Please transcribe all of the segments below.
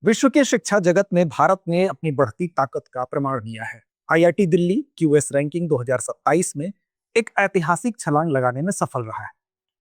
विश्व के शिक्षा जगत में भारत ने अपनी बढ़ती ताकत का प्रमाण दिया है। आईआईटी दिल्ली क्यूएस रैंकिंग 2027 में एक ऐतिहासिक छलांग लगाने में सफल रहा है।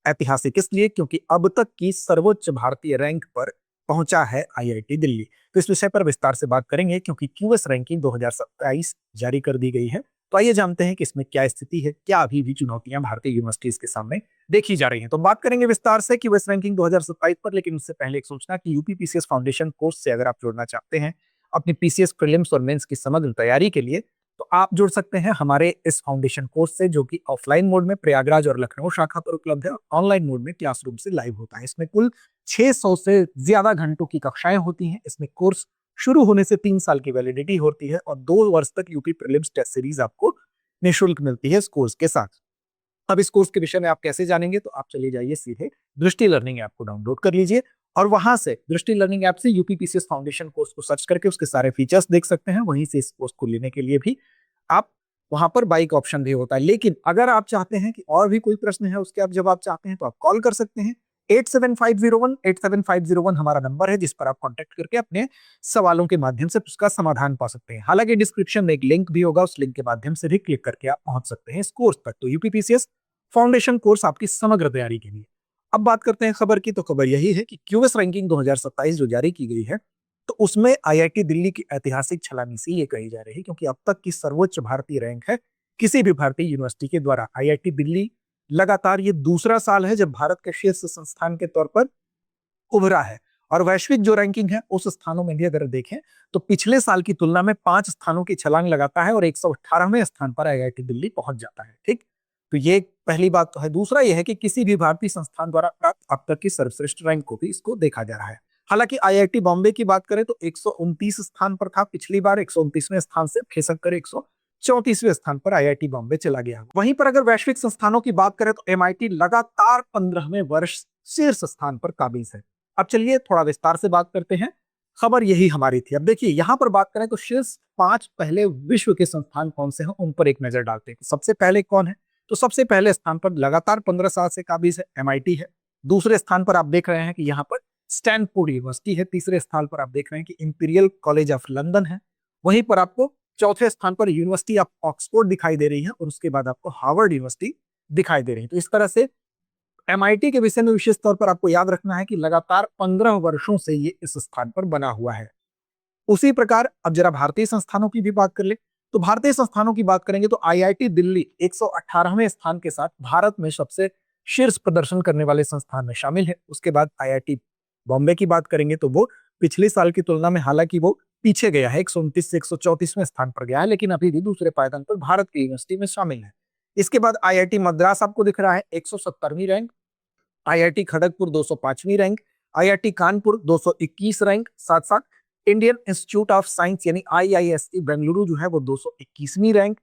ऐतिहासिक इसलिए क्योंकि अब तक की सर्वोच्च भारतीय रैंक पर पहुंचा है आईआईटी दिल्ली। तो इस विषय पर विस्तार से बात करेंगे क्योंकि क्यूएस रैंकिंग 2027 जारी कर दी गई है। तो आइए जानते हैं कि इसमें क्या स्थिति है, क्या अभी भी चुनौतियां भारतीय यूनिवर्सिटीज के सामने देखी जा रही हैं। तो बात करेंगे विस्तार से क्यूएस रैंकिंग 2027 पर, लेकिन उससे पहले एक सूचना कि यूपी पीसीएस फाउंडेशन कोर्स से अगर आप जुड़ना चाहते हैं अपनी पीसीएस प्रीलिम्स और मेंस की समग्र तैयारी के लिए, तो आप जुड़ सकते हैं हमारे इस फाउंडेशन कोर्स से, जो कि ऑफलाइन मोड में प्रयागराज और लखनऊ शाखा पर उपलब्ध है और ऑनलाइन मोड में क्लासरूम से लाइव होता है। इसमें कुल 600 से ज्यादा घंटों की कक्षाएं होती हैं। इसमें कोर्स शुरू होने से 3 साल की वैलिडिटी होती है और 2 वर्ष तक यूपी प्रीलिम्स टेस्ट सीरीज आपको निःशुल्क मिलती है इस कोर्स के साथ। अब इस कोर्स के विषय में आप कैसे जानेंगे, तो आप चलिए जाइए सीधे दृष्टि लर्निंग ऐप को डाउनलोड कर लीजिए और वहां से दृष्टि लर्निंग ऐप से यूपी पीसीएस फाउंडेशन कोर्स को सर्च करके उसके सारे फीचर्स देख सकते हैं। वहीं से इस कोर्स को लेने के लिए भी आप वहां पर बाइक ऑप्शन भी होता है। लेकिन अगर आप चाहते हैं कि और भी कोई प्रश्न है उसके आप जवाब चाहते हैं, तो आप कॉल कर सकते हैं। 87501 हमारा नंबर है जिस पर आप कांटेक्ट करके अपने सवालों के माध्यम से उसका समाधान पा सकते हैं। हालांकि डिस्क्रिप्शन में एक लिंक भी होगा, उस लिंक के माध्यम से भी क्लिक करके आप पहुंच सकते हैं इस कोर्स तक। तो यूपीपीसीएस फाउंडेशन कोर्स आपकी समग्र तैयारी के लिए। अब बात करते हैं खबर की, तो खबर यही है कि क्यूएस रैंकिंग 2027 जो जारी की गई है, तो उसमें आईआईटी दिल्ली की ऐतिहासिक छलांग इसीलिए कही जा रही है क्योंकि अब तक की सर्वोच्च भारतीय रैंक है किसी भी भारतीय यूनिवर्सिटी के द्वारा। आईआईटी दिल्ली लगातार ये दूसरा साल है जब भारत के शीर्ष संस्थान के तौर पर उभरा है। और वैश्विक जो रैंकिंग है उस स्थानों में भी अगर देखें तो पिछले साल की तुलना में 5 स्थानों की छलांग लगाता है और 118वें स्थान पर आईआईटी दिल्ली पहुंच जाता है। ठीक, तो ये पहली बात तो है। दूसरा यह है कि किसी भी भारतीय संस्थान द्वारा प्राप्त अब तक की सर्वश्रेष्ठ रैंक को भी इसको देखा जा रहा है। हालांकि आईआईटी बॉम्बे की बात करें तो 129 स्थान पर था पिछली बार, 129वें स्थान से खिसक कर 134वें स्थान पर आईआईटी बॉम्बे चला गया। वहीं पर अगर वैश्विक संस्थानों की बात करें तो एमआईटी लगातार 15वें वर्ष शीर्ष स्थान पर काबिज है। अब चलिए थोड़ा विस्तार से बात करते हैं। खबर यही हमारी थी। अब देखिए यहां पर बात करें तो शीर्ष 5 पहले विश्व के संस्थान कौन से हैं उन पर एक नजर डालते हैं। सबसे पहले कौन है, तो सबसे पहले स्थान पर लगातार 15 साल से काबिज है एमआईटी है। दूसरे स्थान पर आप देख रहे हैं कि यहाँ पर स्टैनफोर्ड यूनिवर्सिटी है। तीसरे स्थान पर आप देख रहे हैं कि इंपीरियल कॉलेज ऑफ लंदन है। वहीं पर आपको चौथे स्थान पर यूनिवर्सिटी ऑफ ऑक्सफोर्ड दिखाई दे रही है और उसके बाद आपको हार्वर्ड यूनिवर्सिटी दिखाई दे रही है। तो इस तरह से एमआईटी के विषय में विशेष तौर पर आपको याद रखना है कि लगातार 15 वर्षों से ये इस स्थान पर बना हुआ है। उसी प्रकार अब जरा भारतीय संस्थानों की भी बात कर ले, तो भारतीय संस्थानों की बात करेंगे तो आईआईटी दिल्ली 118वें स्थान के साथ भारत में सबसे शीर्ष प्रदर्शन करने वाले संस्थान में शामिल है। उसके बाद आईआईटी बॉम्बे की बात करेंगे तो वो पिछले साल की तुलना में हालांकि वो पीछे गया है, 129 से 134वें स्थान पर गया है, लेकिन अभी भी दूसरे पायदान पर भारत की यूनिवर्सिटी में शामिल है। इसके बाद आईआईटी मद्रास आपको दिख रहा है 170वीं रैंक, आईआईटी खड़गपुर 205वीं रैंक, आईआईटी कानपुर 221 रैंक, साथ साथ इंडियन इंस्टीट्यूट ऑफ साइंस यानी आईआईएससी बेंगलुरु जो है वो 221वीं रैंक,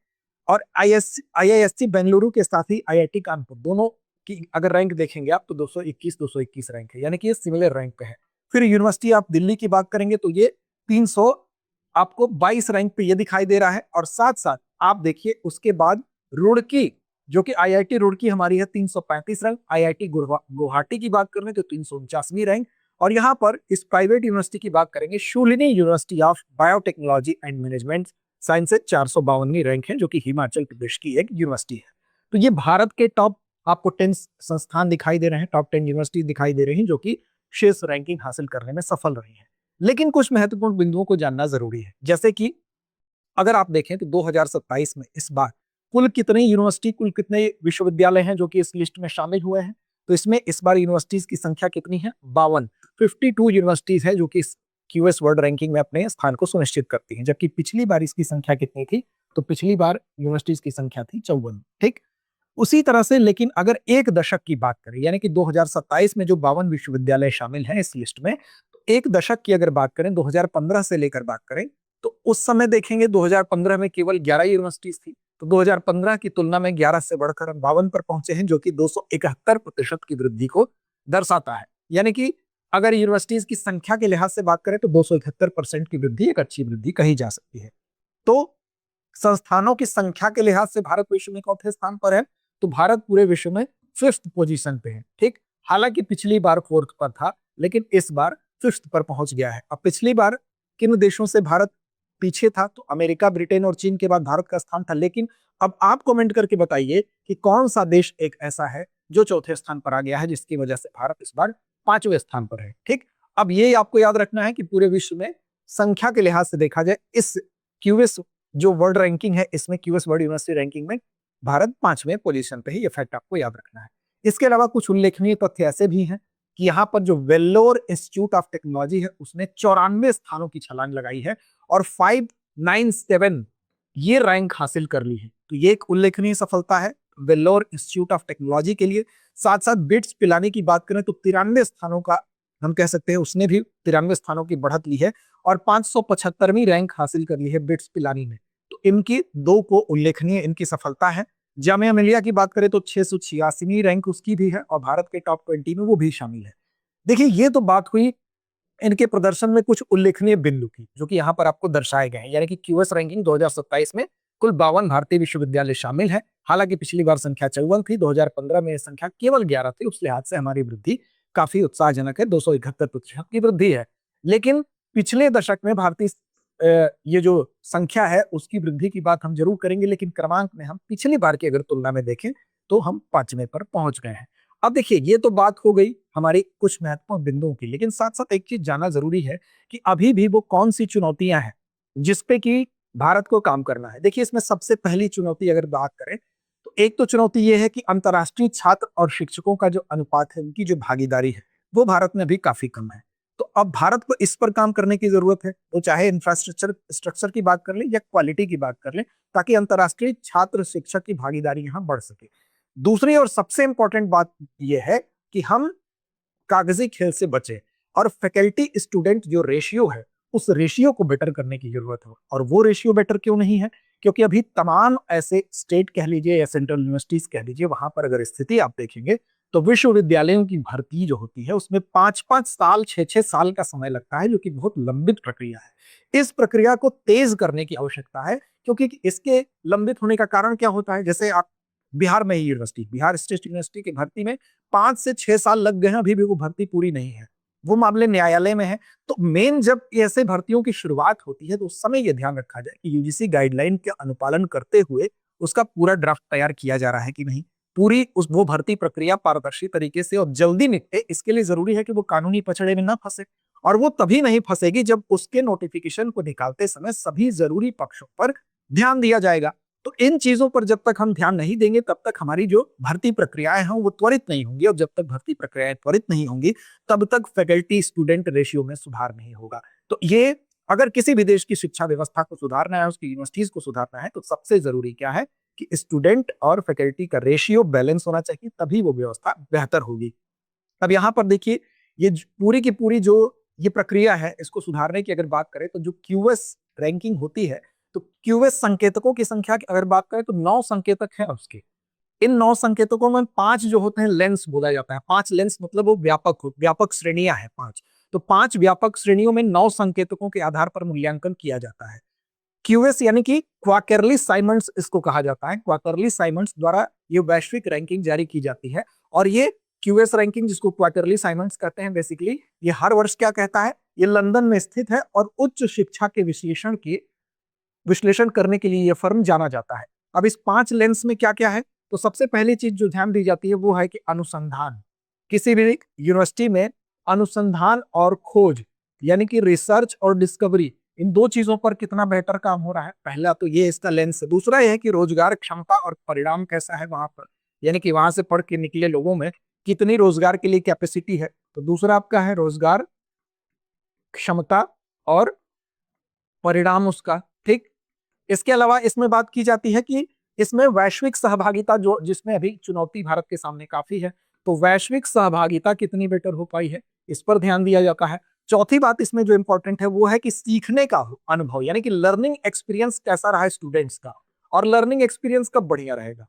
और आईआईएससी बेंगलुरु के साथ ही आईआईटी कानपुर दोनों की अगर रैंक देखेंगे आप तो 221 रैंक है, यानी कि ये सिमिलर रैंक पे है। फिर यूनिवर्सिटी ऑफ दिल्ली की बात करेंगे तो ये 300 आपको 22 रैंक पे ये दिखाई दे रहा है। और साथ साथ आप देखिए उसके बाद रुड़की जो कि आईआईटी रुड़की हमारी है 335 रैंक, आईआईटी गुवाहाटी की बात करें तो 349वीं रैंक, और यहाँ पर इस प्राइवेट यूनिवर्सिटी की बात करेंगे Shoolini university of biotechnology and management science से 452वीं रैंक है, जो कि हिमाचल प्रदेश की एक यूनिवर्सिटी है। तो ये भारत के टॉप आपको 10 संस्थान दिखाई दे रहे हैं, टॉप 10 यूनिवर्सिटी दिखाई दे रही हैं जो कि शीर्ष रैंकिंग हासिल करने में सफल रही है। लेकिन कुछ महत्वपूर्ण बिंदुओं को जानना जरूरी है, जैसे कि अगर आप देखें तो 2027 में इस बार कुल कितनी यूनिवर्सिटी, कुल कितने विश्वविद्यालय हैं जो कि इस लिस्ट में शामिल हुए हैं, तो इसमें इस बार यूनिवर्सिटीज की संख्या कितनी है, 52 यूनिवर्सिटीज है जो कि इस क्यूएस वर्ल्ड रैंकिंग में अपने स्थान को सुनिश्चित करती हैं। जबकि पिछली बार इसकी संख्या कितनी थी, तो पिछली बार यूनिवर्सिटीज की संख्या थी 54। ठीक, उसी तरह से लेकिन अगर एक दशक की बात करें यानी कि 2027 में जो 52 विश्वविद्यालय शामिल हैं इस लिस्ट में, तो एक दशक की अगर बात करें 2015 से लेकर बात करें तो उस समय देखेंगे 2015 में केवल 11 यूनिवर्सिटीज थी। तो 2015 की तुलना में 11 से बढ़कर 52 पर पहुंचे हैं, जो कि 271% की वृद्धि को दर्शाता है। यानी कि अगर यूनिवर्सिटीज की संख्या के लिहाज से बात करें तो 271% की वृद्धि एक अच्छी वृद्धि कही जा सकती है। तो संस्थानों की संख्या के लिहाज से भारत विश्व में चौथे स्थान पर है, तो भारत पूरे विश्व में 5th पोजीशन पे है। ठीक, हालांकि पिछली बार 4th पर था, लेकिन इस बार 5th पर पहुंच गया है। अब पिछली बार किन देशों से भारत पीछे था, तो अमेरिका, ब्रिटेन और चीन के बाद भारत का स्थान था। लेकिन अब आप कमेंट करके बताइए कि कौन सा देश एक ऐसा है जो चौथे स्थान पर आ गया है, जिसकी वजह से भारत इस बार 5वें स्थान पर है। ठीक, अब ये आपको याद रखना है कि पूरे विश्व में संख्या के लिहाज से देखा जाए, इस क्यूएस जो वर्ल्ड रैंकिंग है, इसमें क्यूएस वर्ल्ड यूनिवर्सिटी रैंकिंग में भारत 5वें पोजीशन पे है। ये फैक्ट आपको याद रखना है। इसके अलावा कुछ उल्लेखनीय तथ्य ऐसे भी हैं कि यहाँ पर जो वेल्लोर इंस्टीट्यूट ऑफ टेक्नोलॉजी है, उसने 94 स्थानों की छलांग लगाई है और 597 ये रैंक हासिल कर ली है। तो ये एक उल्लेखनीय सफलता है वेल्लोर इंस्टीट्यूट ऑफ टेक्नोलॉजी के लिए। साथ साथ बिट्स पिलानी की बात करें तो 93 स्थानों का हम कह सकते हैं, उसने भी 93 स्थानों की बढ़त ली है और 575वीं रैंक हासिल कर ली है बिट्स पिलानी ने। तो इनकी दो को उल्लेखनीय इनकी सफलता है। जामिया मिलिया की बात करें तो 686वीं रैंक उसकी भी है और भारत के टॉप 20 में वो भी शामिल है। देखिए, ये तो बात हुई इनके प्रदर्शन में कुछ उल्लेखनीय बिंदु की, जो कि यहाँ पर आपको दर्शाए गए हैं। यानी कि क्यूएस रैंकिंग 2027 में कुल 52 भारतीय विश्वविद्यालय शामिल है। हालांकि पिछली बार संख्या 54 थी, 2015 में यह संख्या केवल 11 थी। उस लिहाज से हमारी वृद्धि काफी उत्साहजनक है, 271% की वृद्धि है। लेकिन पिछले दशक में भारतीय ये जो संख्या है उसकी वृद्धि की बात हम जरूर करेंगे, लेकिन क्रमांक में हम पिछली बार की अगर तुलना में देखें तो हम 5वें पर पहुंच गए हैं। अब देखिए, ये तो बात हो गई हमारी कुछ महत्वपूर्ण बिंदुओं की, लेकिन साथ साथ एक चीज जानना जरूरी है कि अभी भी वो कौन सी चुनौतियां हैं जिसपे कि भारत को काम करना है। देखिए, इसमें सबसे पहली चुनौती अगर बात करें तो एक तो चुनौती ये है कि अंतर्राष्ट्रीय छात्र और शिक्षकों का जो अनुपात है, उनकी जो भागीदारी है, वो भारत में भी काफी कम है। तो अब भारत को इस पर काम करने की जरूरत है। तो चाहे इंफ्रास्ट्रक्चर स्ट्रक्चर की बात कर ले या क्वालिटी की बात कर ले, ताकि अंतर्राष्ट्रीय छात्र शिक्षक की भागीदारी यहाँ बढ़ सके। दूसरी और सबसे इंपॉर्टेंट बात यह है कि हम कागजी खेल से बचे और फैकल्टी स्टूडेंट जो रेशियो है, उस रेशियो को बेटर करने की जरूरत है। और वो रेशियो बेटर क्यों नहीं है? क्योंकि अभी तमाम ऐसे स्टेट कह लीजिए या सेंट्रल यूनिवर्सिटीज कह लीजिए, वहां पर अगर स्थिति आप देखेंगे तो विश्वविद्यालयों की भर्ती जो होती है उसमें 5-5 साल, 6-6 साल का समय लगता है, जो कि बहुत लंबित प्रक्रिया है। इस प्रक्रिया को तेज करने की आवश्यकता है, क्योंकि इसके लंबित होने का कारण क्या होता है? जैसे आप बिहार में ही यूनिवर्सिटी, बिहार स्टेट यूनिवर्सिटी की भर्ती में 5 से 6 साल लग गए हैं, अभी भी वो भर्ती पूरी नहीं है, वो मामले न्यायालय में है। तो मेन जब ऐसे भर्तियों की शुरुआत होती है तो उस समय यह ध्यान रखा जाए कि यूजीसी गाइडलाइन के अनुपालन करते हुए उसका पूरा ड्राफ्ट तैयार किया जा रहा है कि नहीं, पूरी उस वो भर्ती प्रक्रिया पारदर्शी तरीके से और जल्दी निपटे। इसके लिए जरूरी है कि वो कानूनी पछड़े में ना फंसे, और वो तभी नहीं फंसेगी जब उसके नोटिफिकेशन को निकालते समय सभी जरूरी पक्षों पर ध्यान दिया जाएगा। तो इन चीजों पर जब तक हम ध्यान नहीं देंगे तब तक हमारी जो भर्ती प्रक्रियाएं हैं वो त्वरित नहीं होंगी, और जब तक भर्ती प्रक्रियाएं त्वरित नहीं होंगी तब तक फैकल्टी स्टूडेंट रेशियो में सुधार नहीं होगा। तो ये अगर किसी भी देश की शिक्षा व्यवस्था को सुधारना है, उसकी यूनिवर्सिटीज को सुधारना है, तो सबसे जरूरी क्या है कि स्टूडेंट और फैकल्टी का रेशियो बैलेंस होना चाहिए, तभी वो व्यवस्था बेहतर होगी। अब यहाँ पर देखिए, ये पूरी की पूरी जो ये प्रक्रिया है, इसको सुधारने की अगर बात करें तो जो क्यूएस रैंकिंग होती है, तो क्यूएस संकेतकों की संख्या की अगर बात करें तो 9 संकेतक हैं उसके। इन 9 संकेतकों में 5 जो होते हैं लेंस बोला जाता है। 5 लेंस मतलब वो व्यापक श्रेणियां हैं 5। तो 5 व्यापक श्रेणियों में 9 संकेतकों के आधार पर मूल्यांकन किया जाता है। क्यूएस यानी कि क्वार्टरली साइमंड्स इसको कहा जाता है। क्वार्टरली साइमंड्स द्वारा ये वैश्विक रैंकिंग जारी की जाती है, और ये क्यूएस रैंकिंग जिसको क्वार्टरली साइमंड्स कहते हैं, बेसिकली ये हर वर्ष क्या कहता है, ये लंदन में स्थित है और उच्च शिक्षा के विश्लेषण करने के लिए यह फर्म जाना जाता है। अब इस 5 लेंस में क्या क्या है, तो सबसे पहली चीज जो ध्यान दी जाती है वो है कि अनुसंधान। किसी भी यूनिवर्सिटी में अनुसंधान और खोज यानी कि रिसर्च और डिस्कवरी, इन दो चीजों पर कितना बेहतर काम हो रहा है, पहला तो ये इसका लेंस है। दूसरा यह है कि रोजगार क्षमता और परिणाम कैसा है वहां पर, यानी कि वहां से पढ़ के निकले लोगों में कितनी रोजगार के लिए कैपेसिटी है। तो दूसरा आपका है रोजगार क्षमता और परिणाम उसका, ठीक। इसके अलावा इसमें बात की जाती है कि इसमें वैश्विक सहभागिता, जो जिसमें अभी चुनौती भारत के सामने काफी है, तो वैश्विक सहभागिता कितनी बेटर हो पाई है, इस पर ध्यान दिया जाता है। चौथी बात इसमें जो इंपॉर्टेंट है वो है कि सीखने का अनुभव, यानी कि लर्निंग एक्सपीरियंस कैसा रहा है स्टूडेंट्स का। और लर्निंग एक्सपीरियंस कब बढ़िया रहेगा,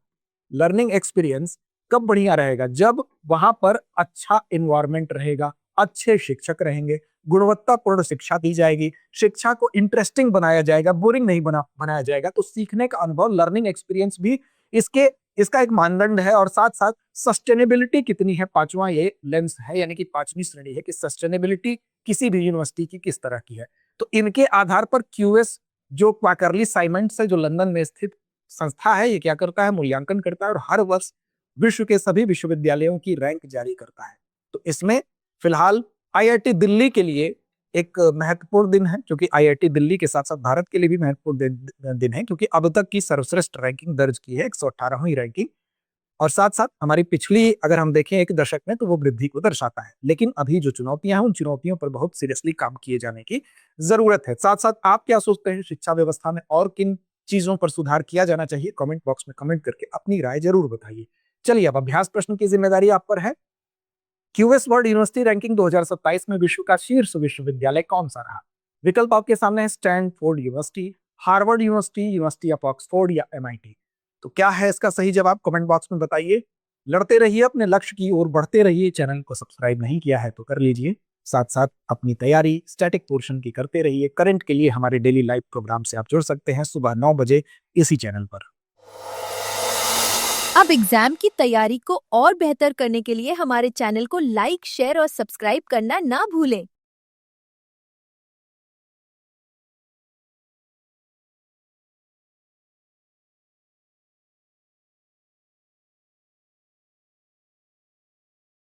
लर्निंग एक्सपीरियंस कब बढ़िया रहेगा, जब वहां पर अच्छा एनवायरनमेंट रहेगा, अच्छे शिक्षक रहेंगे, गुणवत्तापूर्ण शिक्षा दी जाएगी, शिक्षा को इंटरेस्टिंग बनाया जाएगा, बोरिंग नहीं बनाया जाएगा। तो सीखने का अनुभव, लर्निंग एक्सपीरियंस भी इसके इसका एक मानदंड है, और साथ साथ सस्टेनेबिलिटी कितनी है, पांचवा ये लेंस है, यानी कि पांचवी श्रेणी है कि सस्टेनेबिलिटी किसी भी यूनिवर्सिटी की किस तरह की है। तो इनके आधार पर क्यूएस जो क्वार्टरली असाइनमेंट्स है, जो लंदन में स्थित संस्था है, ये क्या करता है, मूल्यांकन करता है और हर वर्ष विश्व के सभी विश्वविद्यालयों की रैंक जारी करता है। तो इसमें फिलहाल आईआईटी दिल्ली के लिए एक महत्वपूर्ण दिन है, क्योंकि आईआईटी दिल्ली के साथ साथ भारत के लिए भी महत्वपूर्ण दिन है, क्योंकि अब तक की सर्वश्रेष्ठ रैंकिंग दर्ज की है, 118वीं रैंकिंग। और साथ साथ हमारी पिछली अगर हम देखें एक दशक में, तो वो वृद्धि को दर्शाता है। लेकिन अभी जो चुनौतियां हैं, उन चुनौतियों पर बहुत सीरियसली काम किए जाने की जरूरत है। साथ साथ आप क्या सोचते हैं, शिक्षा व्यवस्था में और किन चीजों पर सुधार किया जाना चाहिए, कमेंट बॉक्स में कमेंट करके अपनी राय जरूर बताइए। चलिए, अब अभ्यास प्रश्न की जिम्मेदारी आप पर है। क्यूएस वर्ल्ड यूनिवर्सिटी रैंकिंग 2027 में विश्व का शीर्ष विश्वविद्यालय कौन सा रहा? विकल्प आपके सामने है, Stanford university, Harvard university, university of Oxford या एमआईटी। तो क्या है इसका सही जवाब, कमेंट बॉक्स में बताइए। लड़ते रहिए, अपने लक्ष्य की ओर बढ़ते रहिए। चैनल को सब्सक्राइब नहीं किया है तो कर लीजिए। साथ साथ अपनी तैयारी स्टैटिक पोर्शन की करते रहिए। करंट के लिए हमारे डेली लाइव प्रोग्राम से आप जुड़ सकते हैं सुबह 9 बजे इसी चैनल पर। अब एग्जाम की तैयारी को और बेहतर करने के लिए हमारे चैनल को लाइक, शेयर और सब्सक्राइब करना ना भूलें।